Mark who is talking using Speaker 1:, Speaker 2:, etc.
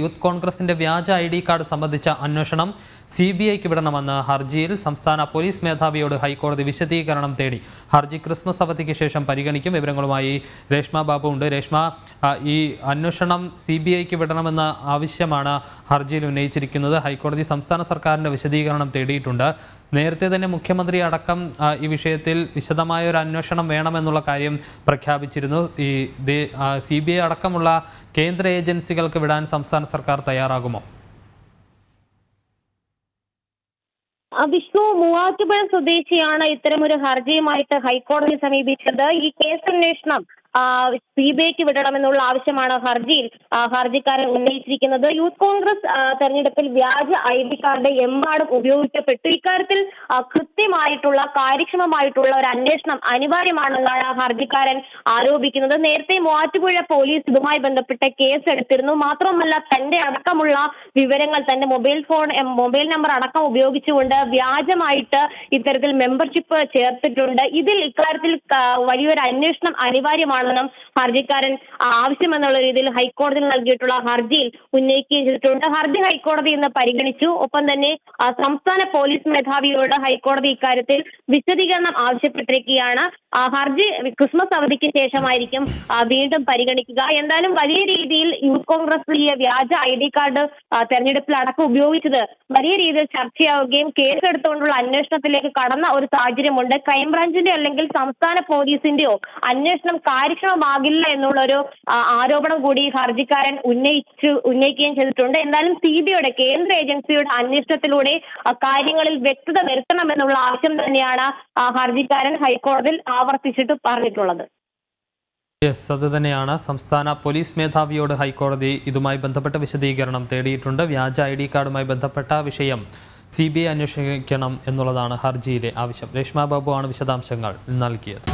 Speaker 1: Youth കോൺഗ്രസിന്റെ വ്യാജ ID card സംബന്ധിച്ച അന്വേഷണം CBIക്ക് വിടണമെന്ന് ഹർജിയിൽ സംസ്ഥാന പോലീസ് മേധാവിയോട് ഹൈക്കോടതി വിശദീകരണം തേടി. ഹർജി ക്രിസ്മസ് അവധിക്ക് ശേഷം പരിഗണിക്കും. വിവരങ്ങളുമായി രേഷ്മ ബാബു ഉണ്ട്. രേഷ്മ, ഈ അന്വേഷണം CBIക്ക് വിടണമെന്ന ആവശ്യമാണ് ഹർജിയിൽ ഉന്നയിച്ചിരിക്കുന്നത്. ഹൈക്കോടതി സംസ്ഥാന സർക്കാരിന്റെ വിശദീകരണം തേടിയിട്ടുണ്ട്. നേരത്തെ തന്നെ മുഖ്യമന്ത്രി അടക്കം ഈ വിഷയത്തിൽ വിശദമായ ഒരു അന്വേഷണം വേണമെന്നുള്ള കാര്യം പ്രഖ്യാപിച്ചിരുന്നു. ഈ CBI അടക്കമുള്ള കേന്ദ്ര ഏജൻസികൾക്ക് വിടാൻ സംസ്ഥാന സർക്കാർ തയ്യാറാകുമോ?
Speaker 2: വിഷ്ണു, മൂവാറ്റുപുഴം സ്വദേശിയാണ് ഇത്തരമൊരു ഹർജിയുമായിട്ട് ഹൈക്കോടതി സമീപിച്ചത്. ഈ കേസന്വേഷണം CBIക്ക് വിടണമെന്നുള്ള ആവശ്യമാണ് ഹർജിക്കാരൻ ഉന്നയിച്ചിരിക്കുന്നത്. യൂത്ത് കോൺഗ്രസ് തെരഞ്ഞെടുപ്പിൽ വ്യാജ ID കാർഡ് എമ്പാടും ഉപയോഗിക്കപ്പെട്ടു. ഇക്കാര്യത്തിൽ കൃത്യമായിട്ടുള്ള കാര്യക്ഷമമായിട്ടുള്ള ഒരു അന്വേഷണം അനിവാര്യമാണെന്നാണ് ഹർജിക്കാരൻ ആരോപിക്കുന്നത്. നേരത്തെ മൂവാറ്റുപുഴ പോലീസ് ഇതുമായി ബന്ധപ്പെട്ട് കേസ് എടുത്തിരുന്നു. മാത്രമല്ല, തന്റെ അടക്കമുള്ള വിവരങ്ങൾ, തന്റെ മൊബൈൽ നമ്പർ അടക്കം ഉപയോഗിച്ചുകൊണ്ട് വ്യാജമായിട്ട് ഇത്തരത്തിൽ മെമ്പർഷിപ്പ് ചേർത്തിട്ടുണ്ട്. ഇക്കാര്യത്തിൽ വലിയൊരു അന്വേഷണം അനിവാര്യമാണ് ഹർജിക്കാരൻ ആവശ്യമെന്നുള്ള രീതിയിൽ ഹൈക്കോടതിയിൽ നൽകിയിട്ടുള്ള ഹർജിയിൽ ഉന്നയിക്കുകയും ചെയ്തിട്ടുണ്ട്. ഹർജി ഹൈക്കോടതി ഇന്ന് പരിഗണിച്ചു. ഒപ്പം തന്നെ സംസ്ഥാന പോലീസ് മേധാവിയോട് ഹൈക്കോടതി ഇക്കാര്യത്തിൽ വിശദീകരണം ആവശ്യപ്പെട്ടിരിക്കുകയാണ്. ഹർജി ക്രിസ്മസ് അവധിക്ക് ശേഷമായിരിക്കും വീണ്ടും പരിഗണിക്കുക. എന്തായാലും വലിയ രീതിയിൽ യൂത്ത് കോൺഗ്രസ് ഈ വ്യാജ ID കാർഡ് തെരഞ്ഞെടുപ്പിൽ അടക്കം ഉപയോഗിച്ചത് വലിയ രീതിയിൽ ചർച്ചയാവുകയും കേസെടുത്തുകൊണ്ടുള്ള അന്വേഷണത്തിലേക്ക് കടന്ന ഒരു സാഹചര്യമുണ്ട്. ക്രൈംബ്രാഞ്ചിന്റെ അല്ലെങ്കിൽ സംസ്ഥാന പോലീസിന്റെയോ അന്വേഷണം കാര്യക്ഷമമാകില്ല എന്നുള്ളൊരു ആരോപണം കൂടി ഹർജിക്കാരൻ ഉന്നയിക്കുകയും ചെയ്തിട്ടുണ്ട്. എന്തായാലും CBIയുടെ കേന്ദ്ര ഏജൻസിയുടെ അന്വേഷണത്തിലൂടെ കാര്യങ്ങളിൽ വ്യക്തത വരുത്തണമെന്നുള്ള ആവശ്യം തന്നെയാണ് ഹർജിക്കാരൻ ഹൈക്കോടതിയിൽ ആവർത്തിച്ചിട്ട് പറഞ്ഞിട്ടുള്ളത്.
Speaker 1: അത് തന്നെയാണ്. സംസ്ഥാന പോലീസ് മേധാവിയോട് ഹൈക്കോടതി ഇതുമായി ബന്ധപ്പെട്ട വിശദീകരണം തേടിയിട്ടുണ്ട്. വ്യാജ ID കാർഡുമായി ബന്ധപ്പെട്ട വിഷയം CBI അന്വേഷിക്കണം എന്നുള്ളതാണ് ഹർജിയിലെ ആവശ്യം. രേഷ്മ ബാബു ആണ് വിശദാംശങ്ങൾ നൽകിയത്.